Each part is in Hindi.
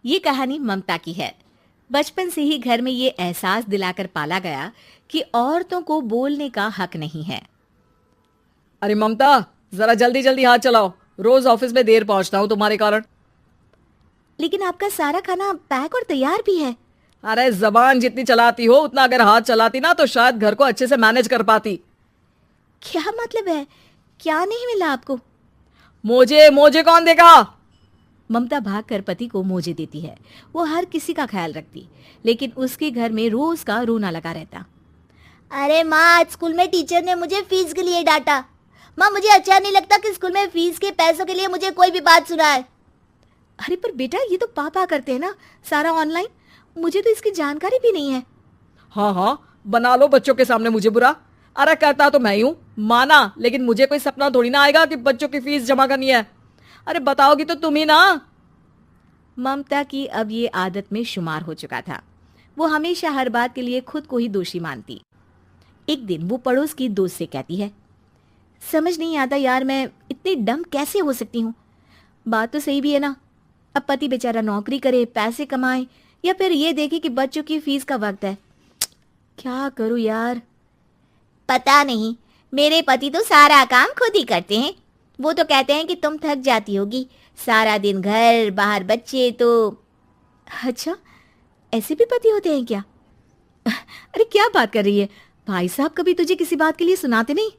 ये कहानी ममता की है। बचपन से ही घर में ये एहसास दिलाकर पाला गया कि औरतों को बोलने का हक नहीं है। अरे ममता, जरा जल्दी जल्दी हाथ चलाओ। रोज ऑफिस में देर पहुंचता हूँ तुम्हारे कारण। लेकिन आपका सारा खाना पैक और तैयार भी है। अरे जबान जितनी चलाती हो उतना अगर हाथ चलाती ना तो शायद घर को अच्छे से मैनेज कर पाती। क्या मतलब है? क्या नहीं मिला आपको? मोजे मोजे कौन देगा? ममता भागकर पति को मोजे देती है। वो हर किसी का ख्याल रखती, लेकिन उसके घर में रोज का रोना लगा रहता। अरे माँ, आज स्कूल में टीचर ने मुझे फीस के लिए डांटा। माँ, मुझे अच्छा नहीं लगता कि स्कूल में फीस के पैसों के लिए मुझे कोई भी बात सुनाए। अरे पर बेटा, ये तो पापा करते हैं ना, सारा ऑनलाइन। मुझे तो इसकी जानकारी भी नहीं है। हाँ हाँ, बना लो बच्चों के सामने मुझे बुरा। अरे करता तो मैं ही हूँ, माना, लेकिन मुझे कोई सपना थोड़ी ना आएगा कि बच्चों की फीस जमा करनी है। अरे बताओगी तो तुम ही ना। ममता की अब ये आदत में शुमार हो चुका था। वो हमेशा हर बात के लिए खुद को ही दोषी मानती। एक दिन वो पड़ोस की दोस्त से कहती है, समझ नहीं आता यार, मैं इतनी डम कैसे हो सकती हूँ। बात तो सही भी है ना। अब पति बेचारा नौकरी करे, पैसे कमाए, या फिर ये देखे कि बच्चों की फीस का वक्त है। क्या करूँ यार। पता नहीं, मेरे पति तो सारा काम खुद ही करते हैं। वो तो कहते हैं कि तुम थक जाती होगी, सारा दिन घर बाहर बच्चे। तो अच्छा, ऐसे भी पति होते हैं क्या? अरे क्या बात कर रही है? भाई साहब कभी तुझे किसी बात के लिए सुनाते नहीं?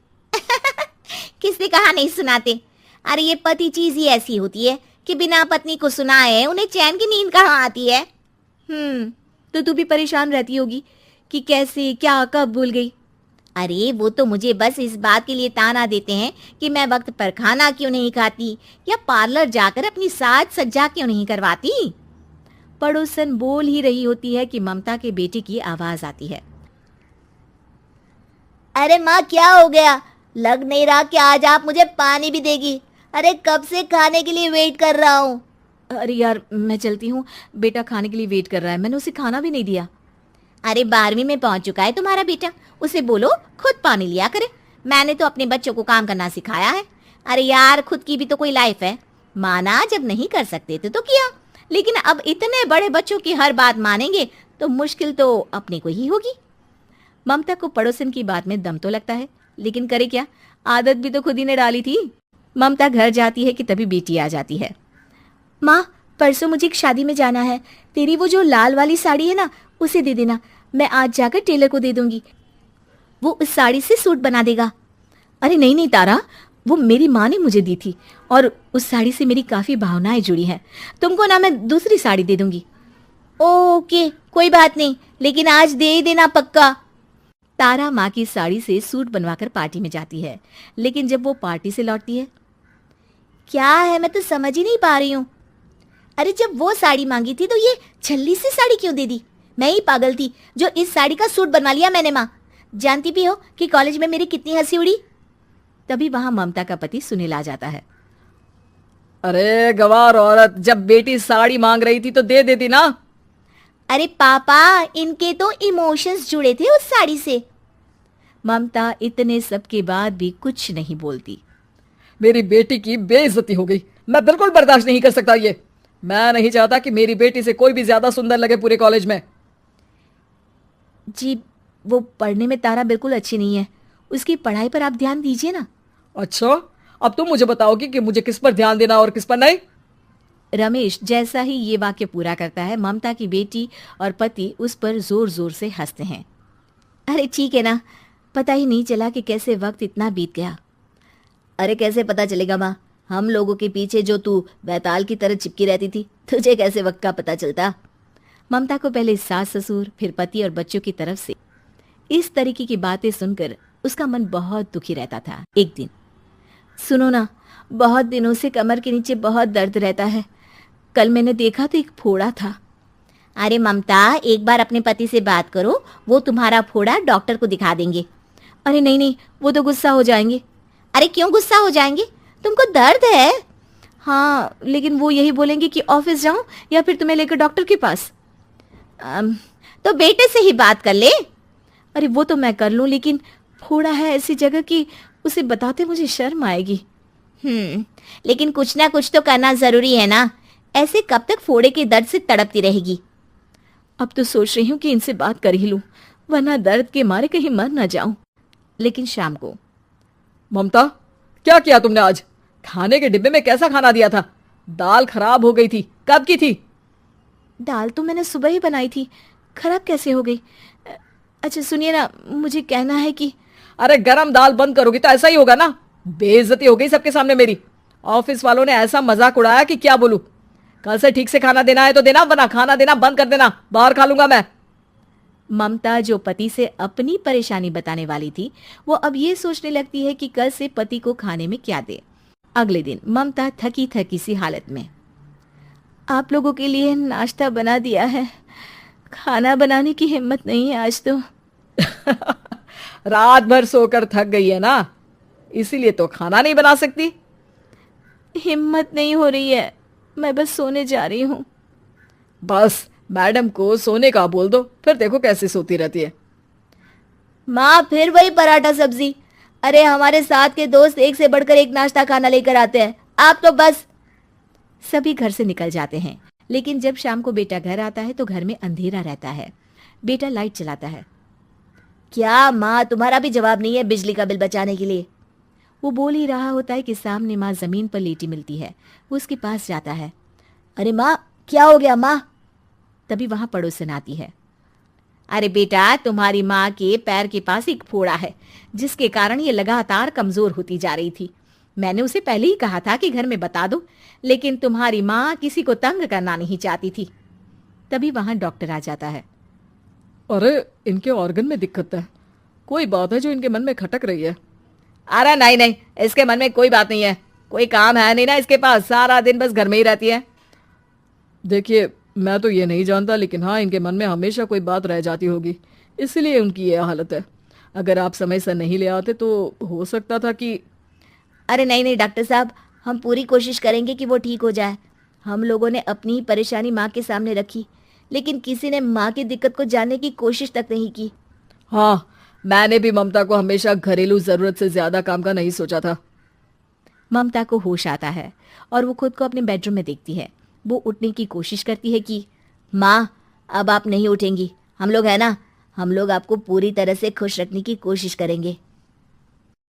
किसने कहा नहीं सुनाते? अरे ये पति चीज ही ऐसी होती है कि बिना पत्नी को सुनाए उन्हें चैन की नींद कहाँ आती है। तो तू भी परेशान रहती होगी कि कैसे, क्या, कब भूल गई। अरे वो तो मुझे बस इस बात के लिए ताना देते हैं कि मैं वक्त पर खाना क्यों नहीं खाती या पार्लर जाकर अपनी साज सज्जा क्यों नहीं करवाती। पड़ोसन बोल ही रही होती है कि ममता के बेटे की आवाज आती है। अरे माँ, क्या हो गया? लग नहीं रहा कि आज आप मुझे पानी भी देगी। अरे कब से खाने के लिए वेट कर रहा हूँ। अरे यार, मैं चलती हूँ, बेटा खाने के लिए वेट कर रहा है। मैंने उसे खाना भी नहीं दिया। अरे 12वीं में पहुंच चुका है तुम्हारा बेटा, उसे बोलो खुद पानी लिया करे। मैंने तो अपने बच्चों को काम करना सिखाया है। अरे यार, खुद की भी तो कोई लाइफ है। माना जब नहीं कर सकते थे तो किया, लेकिन अब इतने बड़े बच्चों की हर बात मानेंगे तो मुश्किल तो अपने को ही होगी। ममता को पड़ोसन की बात में दम तो लगता है, लेकिन करे क्या, आदत भी तो खुद ही ने डाली थी। ममता घर जाती है कि तभी बेटी आ जाती है। माँ, परसों मुझे एक शादी में जाना है। तेरी वो जो लाल वाली साड़ी है ना, उसे दे देना। मैं आज जाकर टेलर को दे दूंगी, वो उस साड़ी से सूट बना देगा। अरे नहीं नहीं तारा, वो मेरी माँ ने मुझे दी थी और उस साड़ी से मेरी काफी भावनाएं जुड़ी हैं। तुमको ना मैं दूसरी साड़ी दे दूंगी। ओके, कोई बात नहीं, लेकिन आज दे ही देना पक्का। तारा माँ की साड़ी से सूट बनवाकर पार्टी में जाती है, लेकिन जब वो पार्टी से लौटती है, क्या है, मैं तो समझ ही नहीं पा रही हूँ। अरे जब वो साड़ी मांगी थी तो ये छल्ली सी साड़ी क्यों दे दी? मैं ही पागल थी जो इस साड़ी का सूट बनवा लिया मैंने। माँ, जानती भी हो कि कॉलेज में मेरी कितनी हंसी उड़ी। तभी वहां ममता का पति सुनील आ जाता है। अरे गवार औरत, जब बेटी साड़ी मांग रही थी तो दे देती ना। अरे पापा, इनके तो इमोशंस जुड़े थे उस साड़ी से। ममता इतने सब के बाद भी कुछ नहीं बोलती। मेरी बेटी की बेइज्जती हो गई। मैं बिल्कुल बर्दाश्त नहीं कर सकता ये। मैं नहीं चाहता कि मेरी बेटी से कोई भी ज्यादा सुंदर लगे पूरे कॉलेज में। जी, वो पढ़ने में तारा बिल्कुल अच्छी नहीं है, उसकी पढ़ाई पर आप ध्यान दीजिए ना। अच्छा, अब तुम मुझे बताओगी कि मुझे किस पर ध्यान देना और किस पर नहीं। रमेश जैसा ही ये वाक्य पूरा करता है, ममता की बेटी और पति उस पर जोर जोर से हंसते हैं। अरे ठीक है ना, पता ही नहीं चला कि कैसे वक्त इतना बीत गया। अरे कैसे पता चलेगा माँ, हम लोगों के पीछे जो तू बैताल की तरह चिपकी रहती थी, तुझे कैसे वक्त का पता चलता? ममता को पहले सास ससुर, फिर पति और बच्चों की तरफ से इस तरीके की बातें सुनकर उसका मन बहुत दुखी रहता था। एक दिन, सुनो ना, बहुत दिनों से कमर के नीचे बहुत दर्द रहता है। कल मैंने देखा तो एक फोड़ा था। अरे ममता, एक बार अपने पति से बात करो, वो तुम्हारा फोड़ा डॉक्टर को दिखा देंगे। अरे नहीं नहीं, वो तो गुस्सा हो जाएंगे। अरे क्यों गुस्सा हो जाएंगे? तुमको दर्द है? हाँ, लेकिन वो यही बोलेंगे कि ऑफिस जाऊं या फिर तुम्हें लेकर डॉक्टर के पास। तो बेटे से ही बात कर ले। अरे वो तो मैं कर लूं, लेकिन फोड़ा है ऐसी जगह कि उसे बताते मुझे शर्म आएगी। लेकिन कुछ ना कुछ तो करना जरूरी है ना। ऐसे कब तक फोड़े के दर्द से तड़पती रहेगी? अब तो सोच रही हूँ कि इनसे बात कर ही लूं, वरना दर्द के मारे कहीं मर ना जाऊं। लेकिन शाम को, ममता, क्या किया तुमने आज? खाने के डिब्बे में कैसा खाना दिया था? दाल खराब हो गई थी। कब की थी? दाल तो मैंने सुबह ही बनाई थी, खराब कैसे हो गई? अच्छा सुनिए ना, मुझे कहना है कि अरे गरम दाल बंद करोगी तो ऐसा ही होगा ना। बेइज्जती हो गई सबके सामने मेरी। ऑफिस वालों ने ऐसा मजाक उड़ाया कि क्या बोलूं। कल से ठीक से खाना देना है तो देना, वरना खाना देना बंद कर देना। बाहर खा लूंगा मैं। ममता, जो पति से अपनी परेशानी बताने वाली थी, वो अब ये सोचने लगती है कि कल से पति को खाने में क्या दे। अगले दिन ममता थकी थकी सी हालत में, आप लोगों के लिए नाश्ता बना दिया है, खाना बनाने की हिम्मत नहीं है आज तो। रात भर सोकर थक गई है ना, इसीलिए तो खाना नहीं बना सकती। हिम्मत नहीं हो रही है, मैं बस सोने जा रही हूँ। बस मैडम को सोने का बोल दो, फिर देखो कैसे सोती रहती है। माँ, फिर वही पराठा सब्जी। अरे हमारे साथ के दोस्त एक से बढ़कर एक नाश्ता खाना लेकर आते हैं, आप तो बस। सभी घर से निकल जाते हैं, लेकिन जब शाम को बेटा घर आता है तो घर में अंधेरा रहता है। बेटा लाइट चलाता है। क्या माँ, तुम्हारा भी जवाब नहीं है बिजली का बिल बचाने के लिए? वो बोल ही रहा होता है कि सामने माँ जमीन पर लेटी मिलती है। वो उसके पास जाता है। अरे माँ, क्या हो गया माँ? तभी वहां पड़ोसन आती है। अरे बेटा, तुम्हारी माँ के पैर के पास एक फोड़ा है, जिसके कारण ये लगातार कमजोर होती जा रही थी। मैंने उसे पहले ही कहा था कि घर में बता दो, लेकिन तुम्हारी माँ किसी को तंग करना नहीं चाहती थी। तभी वहां डॉक्टर आ जाता है। अरे इनके ऑर्गन में दिक्कत है, कोई बात है जो इनके मन में खटक रही है। अरे नहीं नहीं, इसके मन में कोई बात नहीं है, कोई काम है नहीं ना इसके पास, सारा दिन बस घर में ही रहती है। देखिए, मैं तो ये नहीं जानता, लेकिन हाँ, इनके मन में हमेशा कोई बात रह जाती होगी, इसलिए उनकी ये हालत है। अगर आप समय से नहीं ले आते तो हो सकता था कि। अरे नहीं नहीं डॉक्टर साहब, हम पूरी कोशिश करेंगे कि वो ठीक हो जाए। हम लोगों ने अपनी ही परेशानी माँ के सामने रखी, लेकिन किसी ने माँ की दिक्कत को जानने की कोशिश तक नहीं की। हाँ, मैंने भी ममता को हमेशा घरेलू जरूरत से ज्यादा काम का नहीं सोचा था। ममता को होश आता है और वो खुद को अपने बेडरूम में देखती है। वो उठने की कोशिश करती है कि माँ, अब आप नहीं उठेंगी, हम लोग है ना, हम लोग आपको पूरी तरह से खुश रखने की कोशिश करेंगे।